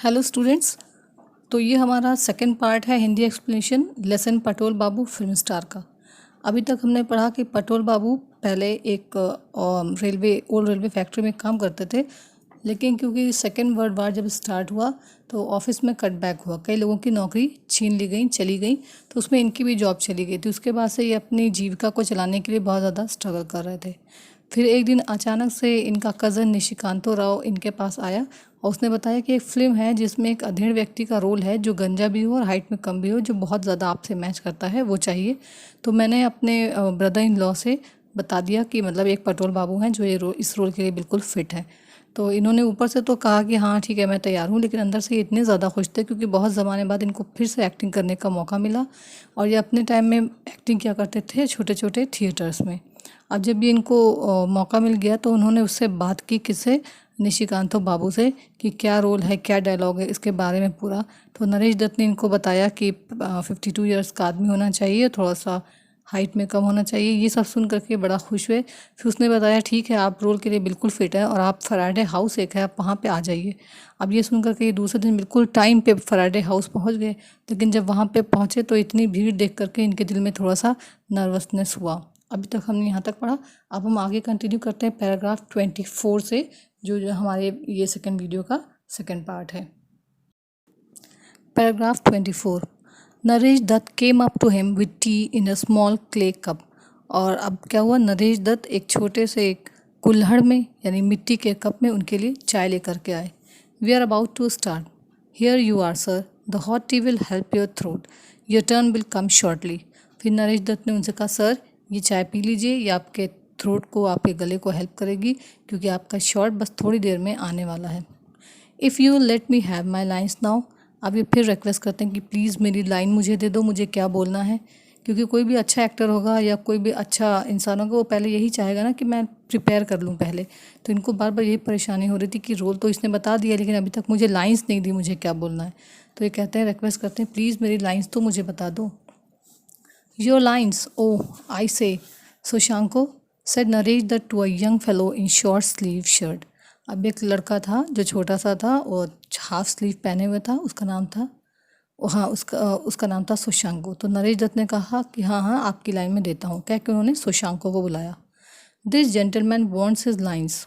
Hello students. तो ये हमारा सेकंड पार्ट है हिंदी एक्सप्लेनेशन लेसन पटोल बाबू फिल्म स्टार का। अभी तक हमने पढ़ा कि पटोल बाबू पहले एक ओल्ड रेलवे फैक्ट्री में काम करते थे, लेकिन क्योंकि सेकेंड वर्ल्ड वार जब स्टार्ट हुआ तो ऑफिस में कटबैक हुआ, कई लोगों की नौकरी छीन ली गई, चली गई, तो उसमें इनकी भी जॉब चली गई थी। उसके बाद से ये अपनी जीविका को चलाने के लिए बहुत ज़्यादा स्ट्रगल कर रहे थे। फिर एक दिन अचानक से इनका कज़न निशिकांतो राव इनके पास आया और उसने बताया कि एक फ़िल्म है जिसमें एक अधेड़ व्यक्ति का रोल है जो गंजा भी हो और हाइट में कम भी हो, जो बहुत ज़्यादा आपसे मैच करता है, वो चाहिए। तो मैंने अपने ब्रदर इन लॉ से बता दिया कि मतलब एक पटोल बाबू हैं जो इस रोल के लिए बिल्कुल फ़िट है। तो इन्होंने ऊपर से तो कहा कि हाँ ठीक है मैं तैयार हूँ, लेकिन अंदर से ये इतने ज़्यादा खुश थे क्योंकि बहुत ज़माने बाद इनको फिर से एक्टिंग करने का मौका मिला। और ये अपने टाइम में एक्टिंग किया करते थे छोटे छोटे थिएटर्स में। अब जब भी इनको मौका मिल गया तो उन्होंने उससे बात की, किससे, निशिकांतो बाबू से, कि क्या रोल है, क्या डायलॉग है, इसके बारे में पूरा। तो नरेश दत्त ने इनको बताया कि 52 ईयर्स का आदमी होना चाहिए, थोड़ा सा हाइट में कम होना चाहिए। ये सब सुन करके बड़ा खुश हुए। फिर उसने बताया ठीक है आप रोल के लिए बिल्कुल फिट है और आप फराडे हाउस एक है, आप वहाँ पे आ जाइए। अब ये सुन करके ये दूसरे दिन बिल्कुल टाइम पे फराडे हाउस पहुँच गए। लेकिन जब वहाँ पे पहुँचे तो इतनी भीड़ देख करके इनके दिल में थोड़ा सा नर्वसनेस हुआ। अभी तक हमने यहाँ तक पढ़ा। अब हम आगे कंटिन्यू करते हैं पैराग्राफ 24 से, जो हमारे ये सेकंड वीडियो का सेकंड पार्ट है। Paragraph 24। Naresh Dutt came up to him with tea in a small clay cup. और अब क्या हुआ, नरेश दत्त एक छोटे से एक कुल्हड़ में यानी मिट्टी के कप में उनके लिए चाय लेकर के आए। We are about to start. Here you are sir, the hot tea will help your throat, your turn will come shortly. फिर नरेश दत्त ने उनसे कहा सर ये चाय पी लीजिए, ये आपके थ्रोट को, आपके गले को हेल्प करेगी क्योंकि आपका शॉर्ट बस थोड़ी देर में आने वाला है। If you let me have my lines now. अब ये फिर रिक्वेस्ट करते हैं कि प्लीज़ मेरी लाइन मुझे दे दो, मुझे क्या बोलना है। क्योंकि कोई भी अच्छा एक्टर होगा या कोई भी अच्छा इंसान होगा वो पहले यही चाहेगा ना कि मैं प्रिपेयर कर लूँ पहले। तो इनको बार बार यही परेशानी हो रही थी कि रोल तो इसने बता दिया लेकिन अभी तक मुझे लाइन्स नहीं दी, मुझे क्या बोलना है। तो ये कहते हैं, रिक्वेस्ट करते हैं प्लीज़ मेरी लाइन्स तो मुझे बता दो। योर लाइन्स, ओह आई से, शशांको, said Naresh Dutt to a young fellow in short sleeve shirt। अब एक लड़का था जो छोटा सा था और हाफ स्लीव पहने हुए था, उसका नाम था, हाँ उसका नाम था शशांको। तो नरेश दत्त ने कहा कि हाँ हाँ आपकी लाइन में देता हूँ, कह के उन्होंने शशांको को बुलाया। This gentleman wants his lines,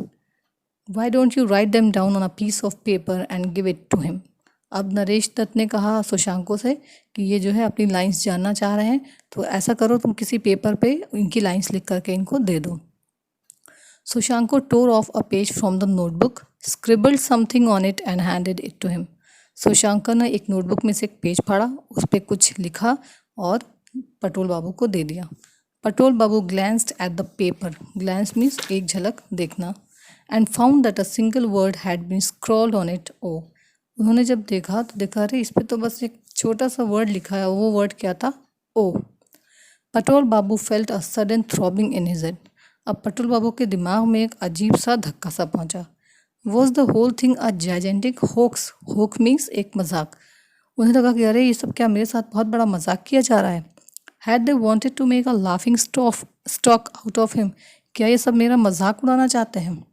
why don't you write them down on a piece of paper and give it to him. अब नरेश दत्त ने कहा शशांको से कि ये जो है अपनी लाइन्स जानना चाह रहे हैं, तो ऐसा करो तुम किसी पेपर पे इनकी लाइन्स लिख करके इनको दे दो। Sushanko tore off a page from the notebook, scribbled something on it and handed it to him। सुशांका ने एक नोटबुक में से एक पेज फाड़ा, उस पर कुछ लिखा और पटोल बाबू को दे दिया। पटोल बाबू glanced at the paper, glance means एक झलक देखना, and found that a single word had been scrawled on it, ओ। उन्होंने जब देखा तो देखा अरे इस पर तो बस एक छोटा सा वर्ड लिखा है, वो वर्ड क्या था, oh. Patol Babu felt a sudden throbbing in his head. अब पटोल बाबू के दिमाग में एक अजीब सा धक्का सा पहुंचा। Was the whole thing a gigantic hoax, hoax means एक मजाक। उन्हें लगा कि अरे ये सब क्या मेरे साथ बहुत बड़ा मजाक किया जा रहा है। Had they wanted to make a laughing stock out of him, क्या ये सब मेरा मजाक उड़ाना चाहते हैं।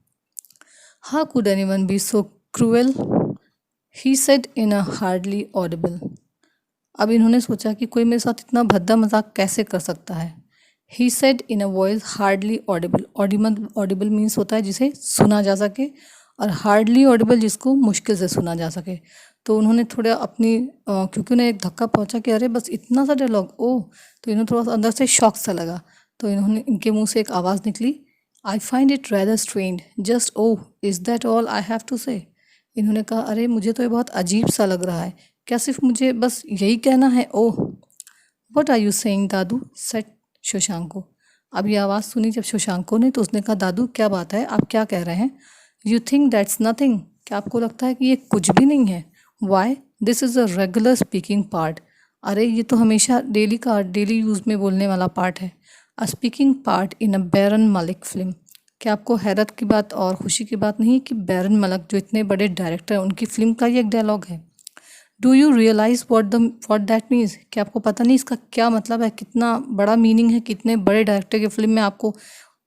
How could anyone be so cruel, he said in a hardly audible. अब इन्होंने सोचा कि कोई मेरे साथ इतना भद्दा मजाक कैसे कर सकता है। ही said in a voice hardly Audible, Audible means होता है जिसे सुना जा सके, और हार्डली ऑडिबल जिसको मुश्किल से सुना जा सके। तो उन्होंने थोड़ा अपनी क्योंकि उन्हें एक धक्का पहुंचा कि अरे बस इतना सा डायलॉग, ओह, तो इन्हें थोड़ा सा अंदर से शॉक सा लगा। तो इन्होंने, इनके मुंह से एक आवाज़ निकली, I find it rather strange, just oh is that all I have to say. इन्होंने कहा अरे मुझे तो ये बहुत अजीब सा लग रहा है, क्या सिर्फ मुझे बस यही कहना है, oh. What are you saying Dadu, said Shashanko. अब ये आवाज़ सुनी जब शशांको ने, तो उसने कहा दादू क्या बात है, आप क्या कह रहे हैं। यू थिंक दैट्स नथिंग, क्या आपको लगता है कि ये कुछ भी नहीं है। Why, this is a regular speaking part, अरे ये तो हमेशा डेली यूज़ में बोलने वाला पार्ट है। A speaking part in a Baren Mullick film, क्या आपको हैरत की बात और खुशी की बात नहीं है कि बैरन मलिक जो इतने बड़े डायरेक्टर हैं उनकी फिल्म का ये एक डायलॉग है। Do you realise what that means, क्या आपको पता नहीं इसका क्या मतलब है, कितना बड़ा मीनिंग है, कितने बड़े डायरेक्टर की फिल्म में आपको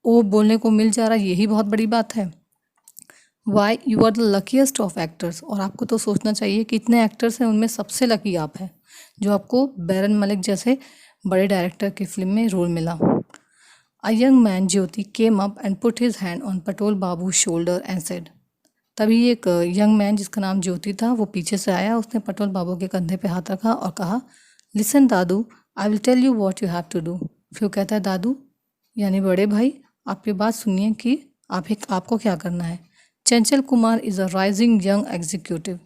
वो बोलने को मिल जा रहा है, यही बहुत बड़ी बात है। Why you are the luckiest of actors, और आपको तो सोचना चाहिए कि इतने एक्टर्स हैं उनमें सबसे लकी आप हैं जो आपको बैरन मलिक जैसे बड़े डायरेक्टर की फिल्म में रोल मिला। A young man Jyoti came up and put his hand on Patol Babu shoulder and said. तभी एक यंग मैन जिसका नाम ज्योति था वो पीछे से आया, उसने पटोल बाबू के कंधे पे हाथ रखा और कहा, लिसन दादू, I will tell you what you have to do. फिर वो कहता है, दादू यानी बड़े भाई, आप ये बात सुनिए कि आपको क्या करना है। Chanchal Kumar is a rising young executive.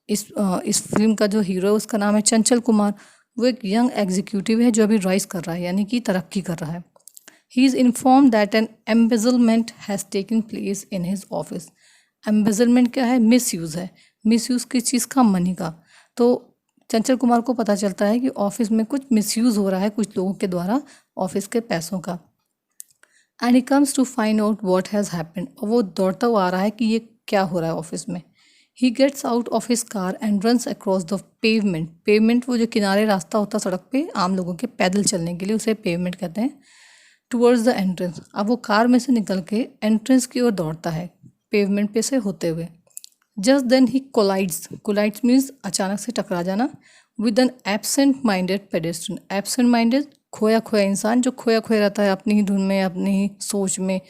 इस फिल्म का जो हीरो है उसका नाम है चंचल कुमार। वो एक यंग एग्जीक्यूटिव है जो अभी राइज कर रहा है, यानी कि तरक्की कर रहा है। He is inform that an embezzlement has taken place in his office. Embezzlement क्या है? मिस यूज़ है। मिस यूज़ किस चीज़ का? मनी का। तो चंचल कुमार को पता चलता है कि ऑफिस में कुछ मिसयूज़ हो रहा है कुछ लोगों के द्वारा ऑफिस के पैसों का। And he comes to find out what has happened, और वो दौड़ता हुआ आ रहा है कि ये क्या हो रहा है ऑफिस में। He gets out of his car and runs across the pavement. Pavement वो जो किनारे रास्ता होता है सड़क पे आम लोगों के पैदल चलने के लिए, उसे पेवमेंट कहते हैं। टूवर्ड्स द एंट्रेंस, अब वो कार में से निकल के एंट्रेंस की ओर दौड़ता है पेवमेंट पे से होते हुए। Just then he collides means अचानक से टकरा जाना, with an absent minded pedestrian. Absent minded खोया खोया इंसान, जो खोया खोया रहता है अपनी ही धुन में, अपनी ही सोच में,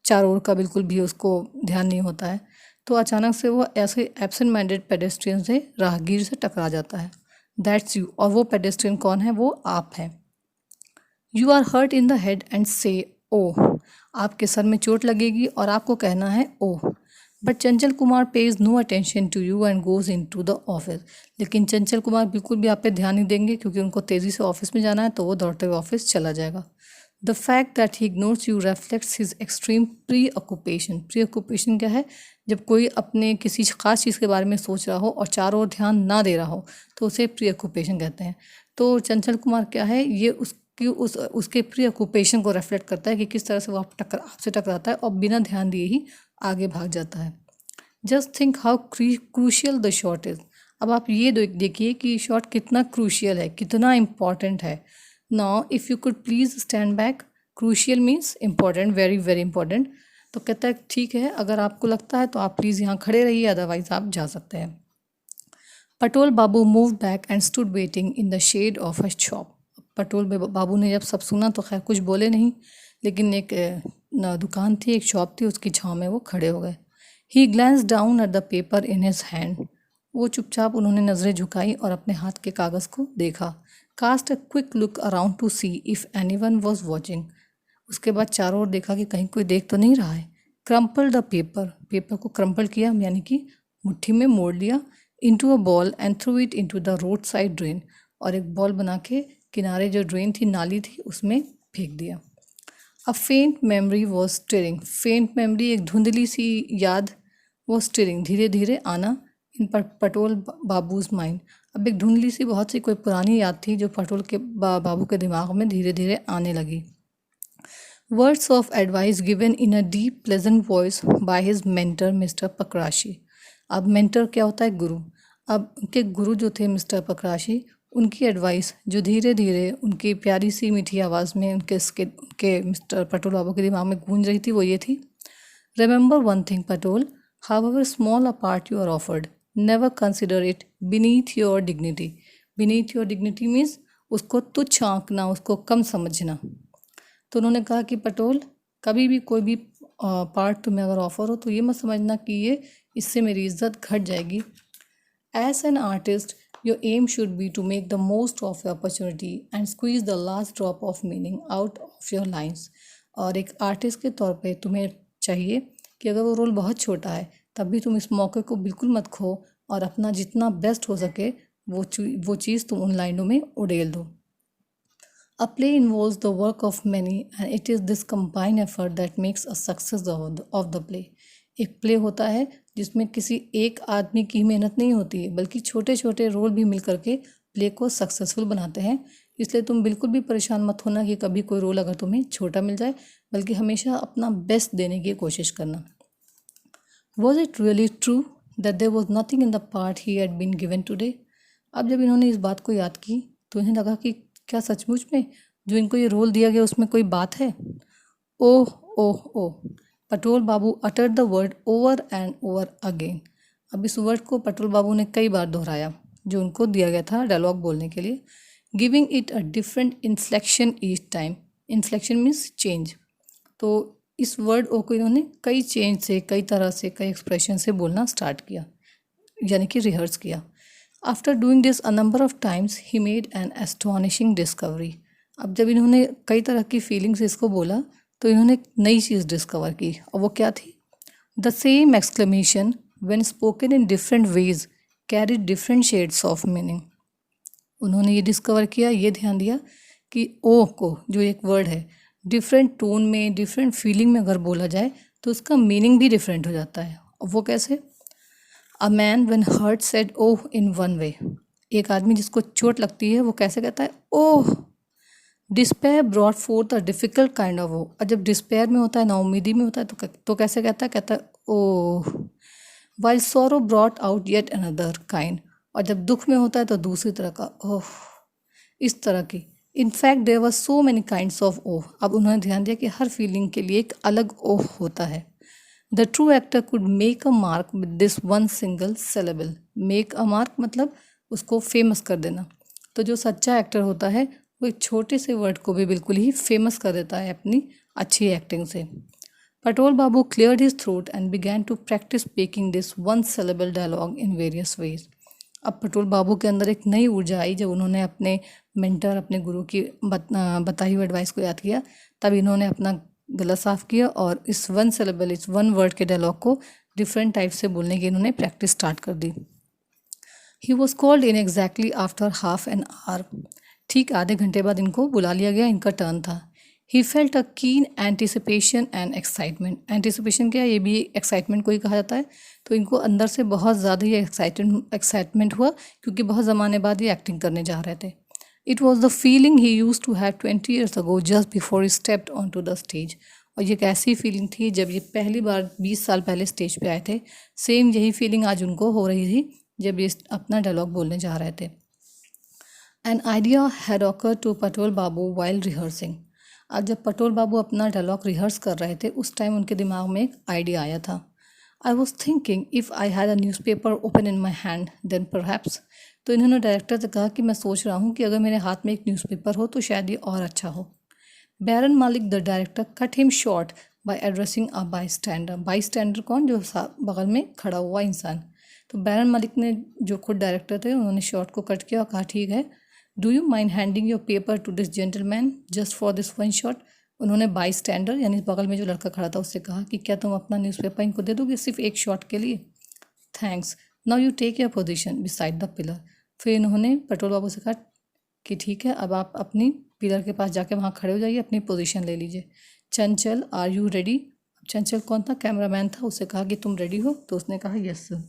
चारों ओर का बिल्कुल भी उसको ध्यान नहीं होता है। तो अचानक से वो ऐसे एब्सेंट माइंडेड पेडेस्ट्रियन से, राहगीर से टकरा जाता है। दैट्स यू, और वो पेडेस्ट्रियन कौन है? वो आप हैं। You are hurt in the head and say oh. आपके सर में चोट लगेगी और आपको कहना है oh. But Chanchal Kumar pays no attention to you and goes into the office. लेकिन चंचल कुमार बिल्कुल भी आप पे ध्यान नहीं देंगे क्योंकि उनको तेज़ी से ऑफिस में जाना है, तो वो दौड़ते हुए ऑफिस चला जाएगा। The fact that he ignores you reflects his extreme preoccupation. Preoccupation क्या है? जब कोई अपने किसी खास चीज़ के बारे में सोच रहा हो और चारों ओर ध्यान ना दे रहा हो तो उसे प्री ऑक्यूपेशन कहते हैं। तो चंचल कुमार क्या है, ये उसके प्री ऑक्यूपेशन को रिफ्लेक्ट करता है कि किस तरह से वो आपसे टकराता है और बिना ध्यान दिए ही आगे भाग जाता है। Just think how crucial the shot is. अब आप ये देखिए कि शॉट कितना क्रूशियल है, कितना इम्पॉर्टेंट है। Now if you could please stand back. Crucial means important, very very important. तो कहता है ठीक है, अगर आपको लगता है तो आप प्लीज़ यहाँ खड़े रहिए, अदरवाइज आप जा सकते हैं। Patol Babu move back and stood waiting in the shade of a shop. Patol Babu ने जब सब सुना तो खैर कुछ बोले नहीं, लेकिन एक दुकान थी, एक शॉप थी, उसकी छाँव में वो खड़े हो गए। He glance down at the paper in his hand. वो चुपचाप उन्होंने नज़रें झुकाई और अपने हाथ के कागज़ को देखा। Cast a quick look around to see if anyone was watching. उसके बाद चारों ओर देखा कि कहीं कोई देख तो नहीं रहा है। क्रम्पल द पेपर को क्रम्पल किया यानी कि मुट्ठी में मोड़ लिया। Into a ball and through it into the road side drain, और एक बॉल बना के किनारे जो ड्रेन थी, नाली थी, उसमें फेंक दिया। अ फेंट मेमोरी वॉज स्टिरिंग। फेंट मेमोरी एक धुंधली सी याद, वो स्टिरिंग धीरे धीरे आना इन पटोल बाबूज माइंड। अब एक धुंधली सी बहुत सी कोई पुरानी याद थी जो पटोल के बाबू के दिमाग में धीरे धीरे आने लगी। Words of advice given in a deep pleasant voice by his mentor mister Pakrashi. अब मेंटर क्या होता है? गुरु। अब उनके गुरु जो थे मिस्टर पकराशी, उनकी एडवाइस जो धीरे धीरे उनकी प्यारी सी मीठी आवाज़ में उनके मिस्टर पटोल बाबू के दिमाग में गूंज रही थी, वो ये थी, remember one thing Patol, however small a part you are offered, never consider it beneath your dignity. Beneath your dignity means उसको तुच्छ आंकना, उसको कम समझना। तो उन्होंने कहा कि पटोल, कभी भी कोई भी पार्ट तुम्हें अगर ऑफर हो तो ये मत समझना कि ये इससे मेरी इज्जत घट जाएगी। As an artist your aim should be to make the most of your opportunity and squeeze the last drop of meaning out of your lines. और एक आर्टिस्ट के तौर पे तुम्हें चाहिए कि अगर वो रोल बहुत छोटा है तब भी तुम इस मौके को बिल्कुल मत खो और अपना जितना बेस्ट हो सके वो चीज़ तुम उन लाइनों में उड़ेल दो। A play involves the work of many and it is this combined effort that makes a success of the play. एक प्ले होता है जिसमें किसी एक आदमी की मेहनत नहीं होती है, बल्कि छोटे छोटे रोल भी मिल करके प्ले को सक्सेसफुल बनाते हैं। इसलिए तुम बिल्कुल भी परेशान मत होना कि कभी कोई रोल अगर तुम्हें छोटा मिल जाए, बल्कि हमेशा अपना बेस्ट देने की कोशिश करना। Was it really true that there was nothing in the part he had been given today? अब जब इन्होंने इस बात को याद की तो इन्हें लगा कि क्या सचमुच में जो इनको ये रोल दिया गया उसमें कोई बात है? Oh oh oh, Patol Babu uttered the word over and over again. अब इस वर्ड को पटोल बाबू ने कई बार दोहराया जो उनको दिया गया था डायलॉग बोलने के लिए, giving it a different inflection each time. Inflection means change. तो इस वर्ड ओ को इन्होंने कई चेंज से, कई तरह से, कई एक्सप्रेशन से बोलना स्टार्ट किया, यानी कि रिहर्स किया। After doing this a number of times he made an astonishing discovery. अब जब इन्होंने कई तरह की फीलिंग से इसको बोला तो इन्होंने एक नई चीज़ डिस्कवर की, और वो क्या थी? The same exclamation when spoken in different ways carried different shades of meaning. उन्होंने ये डिस्कवर किया, ये ध्यान दिया कि ओ को, जो एक वर्ड है, डिफरेंट टोन में, डिफरेंट फीलिंग में अगर बोला जाए तो उसका मीनिंग भी डिफरेंट हो जाता है। और वो कैसे? A man when hurt said oh in one way. एक आदमी जिसको चोट लगती है वो कैसे कहता है? Oh. Despair brought forth a difficult kind of वो। और जब डिस्पेयर में होता है, नाउमीदी में होता है, तो कैसे कहता है? कहता है ओह। वाइल सोरो brought out yet another kind. और जब दुख में होता है तो दूसरी तरह का ओह। इस तरह की। In fact there were so many kinds of oh. अब उन्होंने ध्यान दिया कि हर फीलिंग के लिए एक अलग ओह होता है। The true actor could make a mark with this one single syllable। Make a mark मतलब उसको फेमस कर देना। तो जो सच्चा एक्टर होता है वो एक छोटे से वर्ड को भी बिल्कुल ही फेमस कर देता है अपनी अच्छी एक्टिंग से। Patol Babu cleared his throat and began to practise speaking this one syllable dialogue in various ways. अब पटोल बाबू के अंदर एक नई ऊर्जा आई जब उन्होंने अपने मेंटर, अपने गुरु की बताई हुई एडवाइस को याद किया। तब इन्होंने अपना गला साफ किया और इस वन syllable, इस वन वर्ड के डायलॉग को डिफरेंट टाइप से बोलने की इन्होंने प्रैक्टिस स्टार्ट कर दी। He was called in exactly after half an hour. ठीक आधे घंटे बाद इनको बुला लिया गया, इनका टर्न था। ही फेल्ट अ कीन एंटिसिपेशन एंड एक्साइटमेंट। एंटिसिपेशन क्या है? ये भी एक्साइटमेंट को ही कहा जाता है। तो इनको अंदर से बहुत ज़्यादा ही एक्साइटमेंट हुआ क्योंकि बहुत ज़माने बाद ये एक्टिंग करने जा रहे थे। It was the feeling he used to have 20 years ago just before he stepped on to the stage. और ये एक ऐसी फीलिंग थी जब ये पहली बार 20 साल पहले स्टेज पे आए थे। सेम यही फीलिंग आज उनको हो रही थी जब ये अपना डायलॉग बोलने जा रहे थे। An idea had occurred to Patol Babu while rehearsing. आज जब पटोल बाबू अपना डायलॉग रिहर्स कर रहे थे उस टाइम उनके दिमाग में एक आइडिया आया था। I was thinking if I had a newspaper open in my hand then perhaps. तो इन्होंने डायरेक्टर से कहा कि मैं सोच रहा हूँ कि अगर मेरे हाथ में एक न्यूज़पेपर हो तो शायद ये और अच्छा हो। Baren Mallick the director cut him short by addressing a bystander. Bystander कौन? जो बगल में खड़ा हुआ इंसान। तो बैरन मालिक ने, जो खुद डायरेक्टर थे, उन्होंने शॉर्ट को कट किया और कहा ठीक है, do you mind handing your paper two this gentleman just for this one shot. उन्होंने बाई स्टैंडर यानी बगल में जो लड़का खड़ा था उससे कहा कि क्या तुम अपना न्यूज़पेपर इनको दे दोगे सिर्फ एक शॉट के लिए? Thanks, now you take your position beside the pillar. फिर इन्होंने पटोल बाबू से कहा कि ठीक है, अब आप अपनी पिलर के पास जाके वहाँ खड़े हो जाइए, अपनी पोजीशन ले लीजिए। चंचल, आर यू रेडी? चंचल कौन था? कैमरामैन था। उससे कहा कि तुम रेडी हो? तो उसने कहा yes sir.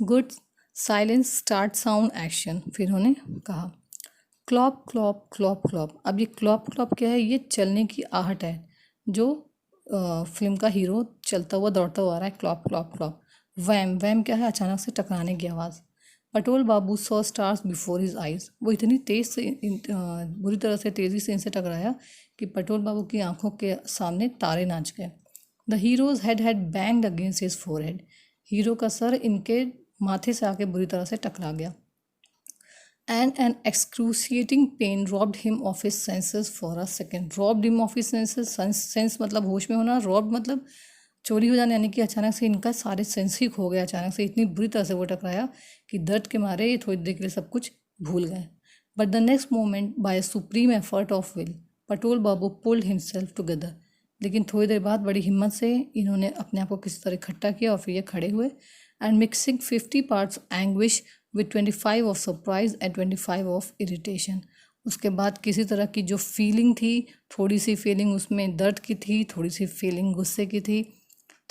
Good, silence, start, sound, action. फिर उन्होंने कहा क्लॉप क्लॉप क्लॉप क्लॉप। अब ये क्लॉप क्लॉप क्या है? ये चलने की आहट है जो फिल्म का हीरो चलता हुआ दौड़ता हुआ आ रहा है। Clop clop clop. Wham, wham क्या है? अचानक से टकराने की आवाज़। Patol Babu saw stars before his eyes. वो इतनी तेज से बुरी तरह से तेज़ी से इनसे टकराया कि पटोल बाबू की आंखों के सामने तारे नाच गए। The hero's head had banged against his forehead. Hero का सर इनके माथे से आके बुरी तरह से टकरा गया। And an excruciating pain robbed him of his senses for a second. Robbed him of his senses, sense मतलब होश में होना, रॉब्ड मतलब चोरी हो जाना, यानी कि अचानक से इनका सारे सेंस ही खो गया। अचानक से इतनी बुरी तरह से वो टकराया कि दर्द के मारे ये थोड़ी देर के लिए सब कुछ भूल गए। But the next moment by supreme effort of will Patol Babu pulled himself together. लेकिन थोड़ी देर बाद बड़ी हिम्मत से इन्होंने अपने आप को किसी तरह इकट्ठा किया और फिर ये खड़े हुए। And mixing 50 parts anguish with 25 of surprise and 25 of irritation. उसके बाद किसी तरह की जो फीलिंग थी, थोड़ी सी फीलिंग उसमें दर्द की थी, थोड़ी सी फीलिंग गुस्से की थी,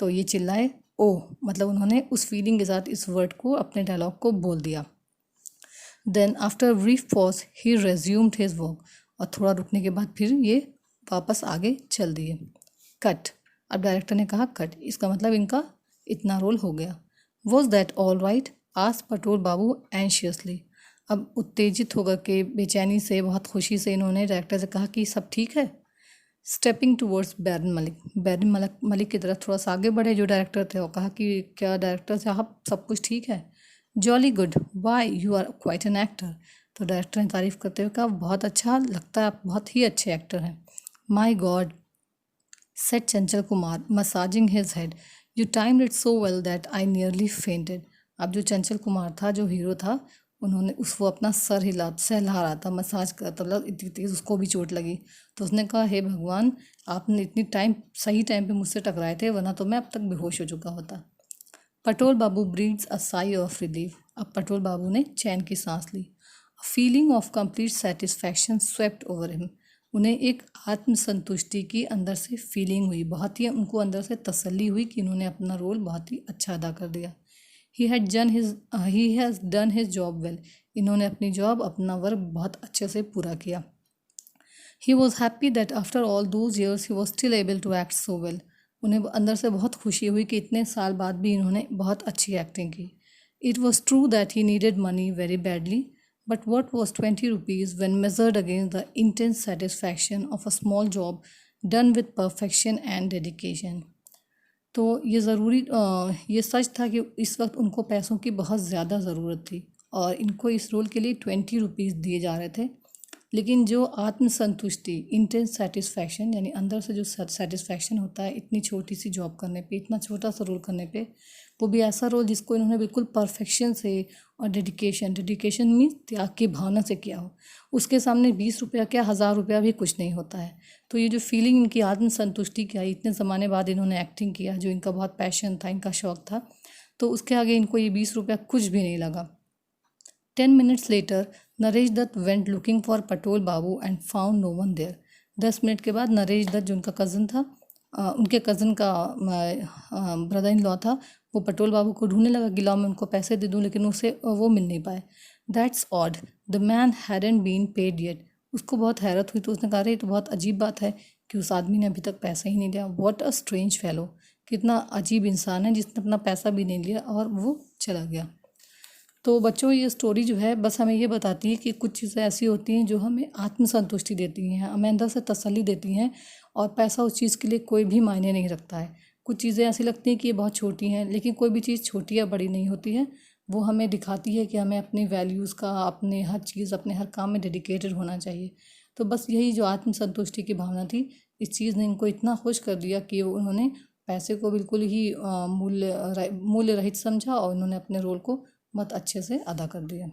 तो ये चिल्लाए ओ। मतलब उन्होंने उस फीलिंग के साथ इस वर्ड को, अपने डायलॉग को बोल दिया। देन आफ्टर ब्रीफ पॉज ही रेज्यूम्ड हिज वर्क। और थोड़ा रुकने के बाद फिर ये वापस आगे चल दिए। कट। अब डायरेक्टर ने कहा कट, इसका मतलब इनका इतना रोल हो गया। Was that all right? Asked Patol Babu anxiously. अब उत्तेजित होकर के, बेचैनी से, बहुत खुशी से इन्होंने डायरेक्टर से कहा कि सब ठीक है। स्टेपिंग टूवर्ड्स बैरन मलिक की तरफ थोड़ा सा आगे बढ़े जो डायरेक्टर थे, और कहा कि क्या डायरेक्टर साहब सब कुछ ठीक है? Jolly good, why you are quite an actor. तो डायरेक्टर ने तारीफ करते हुए कहा, बहुत अच्छा लगता है, आप बहुत ही अच्छे एक्टर हैं। माई God, said Chanchal Kumar, massaging his head, you timed it so well that I nearly fainted. अब जो चंचल कुमार था, जो हीरो था, उन्होंने उसको अपना सर सहला रहा था, मसाज कर, मतलब इतनी तेज उसको भी चोट लगी। तो उसने कहा, हे भगवान, आपने इतनी सही टाइम पे मुझसे टकराए थे, वरना तो मैं अब तक बेहोश हो चुका होता। Patol Babu breathes a sigh of relief. अब पटोल बाबू ने चैन की सांस ली। A feeling of complete satisfaction swept over him. उन्हें एक आत्मसंतुष्टि की अंदर से फीलिंग हुई, बहुत ही उनको अंदर से तसल्ली हुई कि उन्होंने अपना रोल बहुत ही अच्छा अदा कर दिया। He has done his job well. इन्होंने अपनी जॉब, अपना वर्क बहुत अच्छे से पूरा किया। He was happy that after all those years he was still able to act so well. उन्हें अंदर से बहुत खुशी हुई कि इतने साल बाद भी इन्होंने बहुत अच्छी एक्टिंग की। It was true that he needed money very badly, but what was 20 rupees when measured against the intense satisfaction of a small job done with perfection and dedication? तो ये सच था कि इस वक्त उनको पैसों की बहुत ज़्यादा ज़रूरत थी और इनको इस रोल के लिए 20 रुपीज़ दिए जा रहे थे। लेकिन जो आत्मसंतुष्टि, इंटेंस सेटिस्फैक्शन, यानी अंदर से जो सेटिस्फैक्शन होता है इतनी छोटी सी जॉब करने पे, इतना छोटा सा रोल करने पे, वो भी ऐसा रोल जिसको इन्होंने बिल्कुल परफेक्शन से और डेडिकेशन मीन्स त्याग की भावना से किया हो, उसके सामने 20 रुपया क्या, 1000 रुपया भी कुछ नहीं होता है। तो ये जो फीलिंग इनकी आत्मसंतुष्टि की आई, इतने ज़माने बाद इन्होंने एक्टिंग किया, जो इनका बहुत पैशन था, इनका शौक़ था, तो उसके आगे इनको ये 20 रुपया कुछ भी नहीं लगा। 10 minutes later, Naresh Dutt went looking for Patol Babu and found no one there. 10 minute के बाद नरेश दत्त, जो उनका कज़न था, उनके कज़न का ब्रदर इन लॉ था, वो पटोल बाबू को ढूंढने लगा कि लाओ मैं उनको पैसे दे दूं, लेकिन उसे वो मिल नहीं पाए। That's odd, the man hadn't been paid yet. उसको बहुत हैरत हुई, तो उसने कहा, ये तो बहुत अजीब बात है कि उस आदमी ने अभी तक पैसा ही नहीं दिया। व्हाट अ स्ट्रेंज फेलो, कितना अजीब इंसान है जिसने अपना पैसा भी नहीं लिया और वो चला गया। तो बच्चों, ये स्टोरी जो है बस हमें ये बताती है कि कुछ चीज़ें ऐसी होती हैं जो हमें आत्मसंतुष्टि देती हैं, हमें अंदर से तसल्ली देती हैं, और पैसा उस चीज़ के लिए कोई भी मायने नहीं रखता है। कुछ चीज़ें ऐसी लगती हैं कि ये बहुत छोटी हैं, लेकिन कोई भी चीज़ छोटी या बड़ी नहीं होती है, वो हमें दिखाती है कि हमें अपनी वैल्यूज़ का, अपने हर चीज़, अपने हर काम में डेडिकेटेड होना चाहिए। तो बस यही जो आत्मसंतुष्टि की भावना थी, इस चीज़ ने इनको इतना खुश कर दिया कि उन्होंने पैसे को बिल्कुल ही मूल्य रहित समझा, और उन्होंने अपने रोल को बहुत अच्छे से अदा कर दिया।